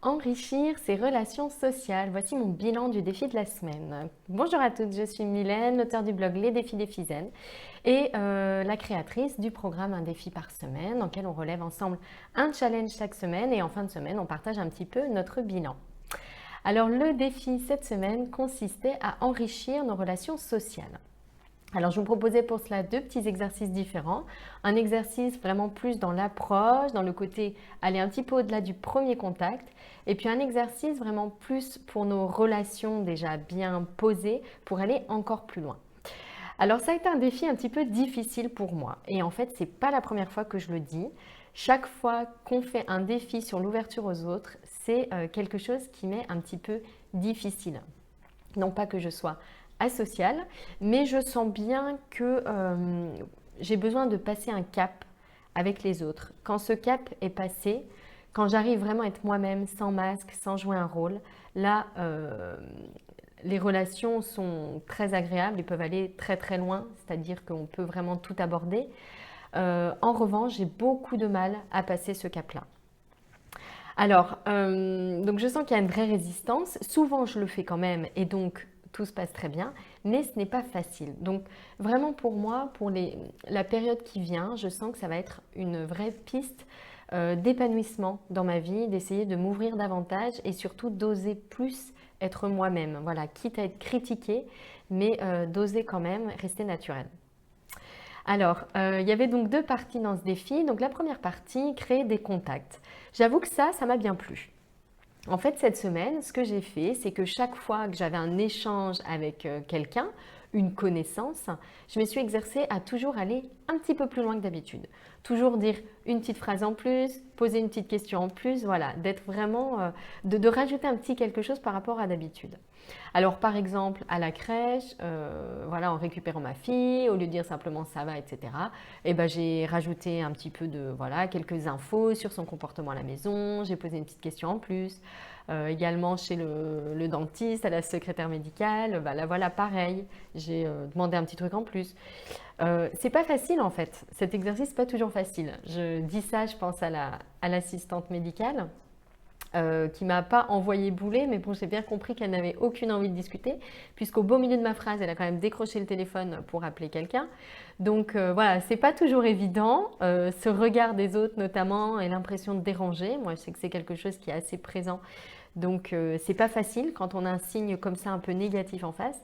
Enrichir ses relations sociales. Voici mon bilan du défi de la semaine. Bonjour à toutes, je suis Mylène, l'auteure du blog Les Défis des Fisaines et la créatrice du programme Un défi par semaine dans lequel on relève ensemble un challenge chaque semaine et en fin de semaine on partage un petit peu notre bilan. Alors le défi cette semaine consistait à enrichir nos relations sociales. Alors, je vous proposais pour cela deux petits exercices différents. Un exercice vraiment plus dans l'approche, dans le côté aller un petit peu au-delà du premier contact. Et puis un exercice vraiment plus pour nos relations déjà bien posées, pour aller encore plus loin. Alors, ça a été un défi un petit peu difficile pour moi. Et en fait, ce n'est pas la première fois que je le dis. Chaque fois qu'on fait un défi sur l'ouverture aux autres, c'est quelque chose qui m'est un petit peu difficile. Non pas que je sois asociale, mais je sens bien que j'ai besoin de passer un cap avec les autres. Quand ce cap est passé, quand j'arrive vraiment à être moi-même, sans masque, sans jouer un rôle, là, les relations sont très agréables et peuvent aller très très loin, c'est-à-dire qu'on peut vraiment tout aborder. En revanche, j'ai beaucoup de mal à passer ce cap-là. Alors, donc je sens qu'il y a une vraie résistance. Souvent, je le fais quand même et donc tout se passe très bien, mais ce n'est pas facile. Donc, vraiment pour moi, pour la période qui vient, je sens que ça va être une vraie piste d'épanouissement dans ma vie, d'essayer de m'ouvrir davantage et surtout d'oser plus être moi-même. Voilà, quitte à être critiquée, mais d'oser quand même rester naturelle. Alors, il y avait donc deux parties dans ce défi. Donc la première partie, créer des contacts. J'avoue que ça m'a bien plu. En fait, cette semaine, ce que j'ai fait, c'est que chaque fois que j'avais un échange avec quelqu'un, une connaissance, je me suis exercée à toujours aller un petit peu plus loin que d'habitude. Toujours dire une petite phrase en plus, poser une petite question en plus, voilà, d'être vraiment, de rajouter un petit quelque chose par rapport à d'habitude. Alors par exemple à la crèche, voilà, en récupérant ma fille, au lieu de dire simplement ça va, etc. Et ben j'ai rajouté un petit peu de voilà quelques infos sur son comportement à la maison. J'ai posé une petite question en plus. Également chez le dentiste, à la secrétaire médicale, bah là voilà pareil. J'ai demandé un petit truc en plus. C'est pas facile en fait. Cet exercice n'est pas toujours facile. Je dis ça, je pense à l'assistante médicale qui m'a pas envoyé bouler, mais bon, j'ai bien compris qu'elle n'avait aucune envie de discuter, puisqu'au beau milieu de ma phrase, elle a quand même décroché le téléphone pour appeler quelqu'un. Donc voilà, c'est pas toujours évident. Ce regard des autres, notamment, et l'impression de déranger, moi, je sais que c'est quelque chose qui est assez présent. Donc c'est pas facile quand on a un signe comme ça un peu négatif en face.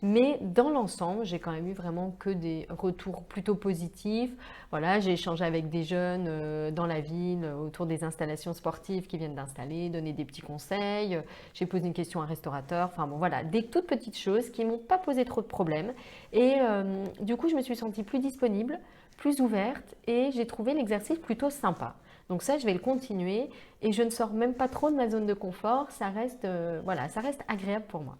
Mais dans l'ensemble, j'ai quand même eu vraiment que des retours plutôt positifs. Voilà, j'ai échangé avec des jeunes dans la ville autour des installations sportives qu'ils viennent d'installer, donné des petits conseils. J'ai posé une question à un restaurateur. Enfin bon, voilà, des toutes petites choses qui m'ont pas posé trop de problèmes. Et du coup, je me suis sentie plus disponible, plus ouverte et j'ai trouvé l'exercice plutôt sympa. Donc ça, je vais le continuer et je ne sors même pas trop de ma zone de confort. Ça reste, voilà, ça reste agréable pour moi.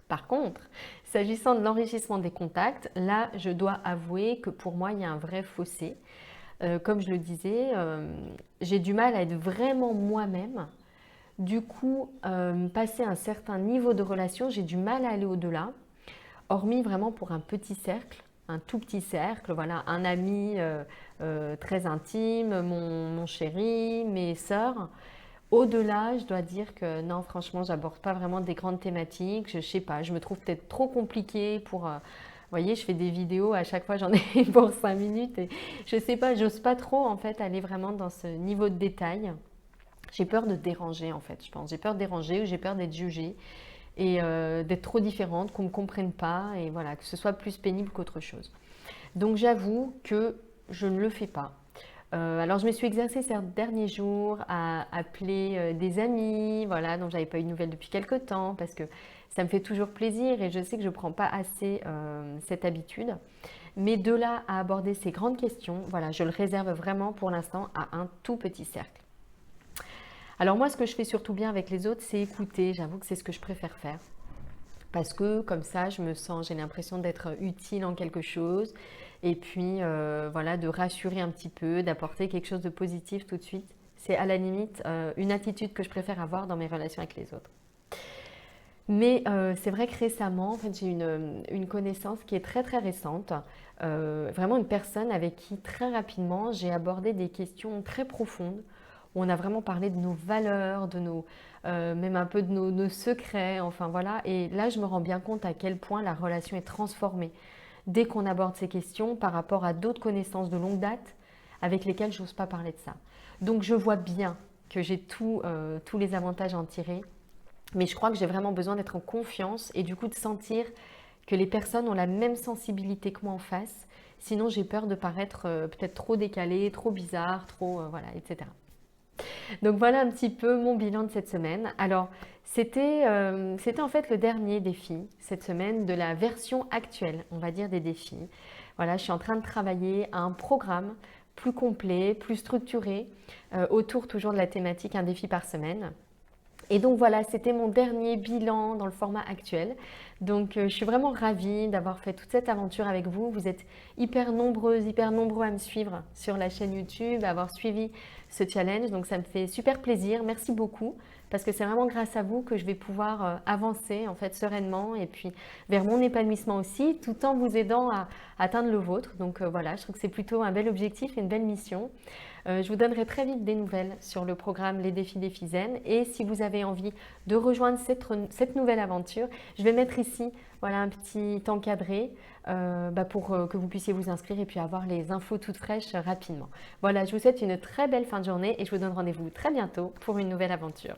Par contre, s'agissant de l'enrichissement des contacts, là, je dois avouer que pour moi, il y a un vrai fossé. Comme je le disais, j'ai du mal à être vraiment moi-même. Du coup, passer un certain niveau de relation, j'ai du mal à aller au-delà, hormis vraiment pour un petit cercle, un tout petit cercle, voilà, un ami très intime, mon chéri, mes sœurs. Au-delà, je dois dire que non, franchement, j'aborde pas vraiment des grandes thématiques. Je sais pas, je me trouve peut-être trop compliquée pour. Vous voyez, je fais des vidéos, à chaque fois j'en ai pour 5 minutes et je sais pas, j'ose pas trop en fait aller vraiment dans ce niveau de détail. J'ai peur de déranger en fait, je pense. J'ai peur de déranger ou j'ai peur d'être jugée et d'être trop différente, qu'on ne me comprenne pas et voilà, que ce soit plus pénible qu'autre chose. Donc j'avoue que je ne le fais pas. Alors je me suis exercée ces derniers jours à appeler des amis, voilà, dont j'avais pas eu de nouvelles depuis quelques temps, parce que ça me fait toujours plaisir et je sais que je ne prends pas assez cette habitude. Mais de là à aborder ces grandes questions, voilà, je le réserve vraiment pour l'instant à un tout petit cercle. Alors moi, ce que je fais surtout bien avec les autres, c'est écouter. J'avoue que c'est ce que je préfère faire. Parce que comme ça, je me sens, j'ai l'impression d'être utile en quelque chose. Et puis, voilà, de rassurer un petit peu, d'apporter quelque chose de positif tout de suite. C'est à la limite une attitude que je préfère avoir dans mes relations avec les autres. Mais c'est vrai que récemment, en fait, j'ai une connaissance qui est très très récente. Vraiment une personne avec qui très rapidement j'ai abordé des questions très profondes où on a vraiment parlé de nos valeurs, même un peu de nos secrets, enfin voilà. Et là, je me rends bien compte à quel point la relation est transformée dès qu'on aborde ces questions par rapport à d'autres connaissances de longue date avec lesquelles je n'ose pas parler de ça. Donc je vois bien que j'ai tous les avantages à en tirer, mais je crois que j'ai vraiment besoin d'être en confiance et du coup de sentir que les personnes ont la même sensibilité que moi en face. Sinon, j'ai peur de paraître peut-être trop décalée, trop bizarre, voilà, etc. Donc voilà un petit peu mon bilan de cette semaine. Alors, c'était en fait le dernier défi cette semaine de la version actuelle, on va dire, des défis. Voilà, je suis en train de travailler à un programme plus complet, plus structuré, autour toujours de la thématique un défi par semaine. Et donc voilà, c'était mon dernier bilan dans le format actuel. Donc je suis vraiment ravie d'avoir fait toute cette aventure avec vous. Vous êtes hyper nombreuses, hyper nombreux à me suivre sur la chaîne YouTube, à avoir suivi ce challenge. Donc ça me fait super plaisir. Merci beaucoup parce que c'est vraiment grâce à vous que je vais pouvoir avancer en fait sereinement et puis vers mon épanouissement aussi, tout en vous aidant à atteindre le vôtre. Donc voilà, je trouve que c'est plutôt un bel objectif et une belle mission. Je vous donnerai très vite des nouvelles sur le programme Les Défis des Fisaines. Et si vous avez envie de rejoindre cette nouvelle aventure, je vais mettre ici voilà, un petit encadré pour que vous puissiez vous inscrire et puis avoir les infos toutes fraîches rapidement. Voilà, je vous souhaite une très belle fin de journée et je vous donne rendez-vous très bientôt pour une nouvelle aventure.